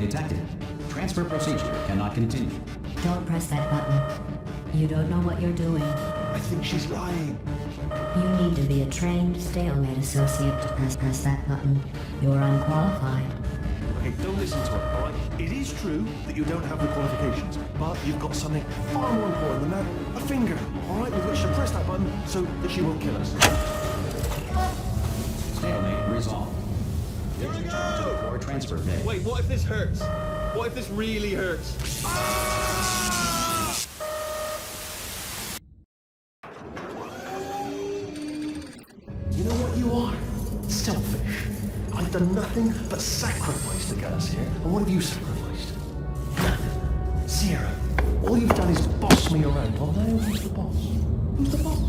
detected. Transfer procedure cannot continue. Don't press that button. You don't know what you're doing. I think she's lying. You need to be a trained stalemate associate to press that button. You're unqualified. Okay, don't listen to her, alright? It is true that you don't have the qualifications, but you've got something far more important than that. A finger, alright, with which to press that button so that she won't kill us. Stalemate resolved. Please return to the core transfer bay. Wait, what if this hurts? What if this really hurts? You know what you are? Selfish. I've done nothing but sacrifice to get us here. And what have you sacrificed? Nothing. Zero. All you've done is boss me around. Well, now who's the boss? Who's the boss?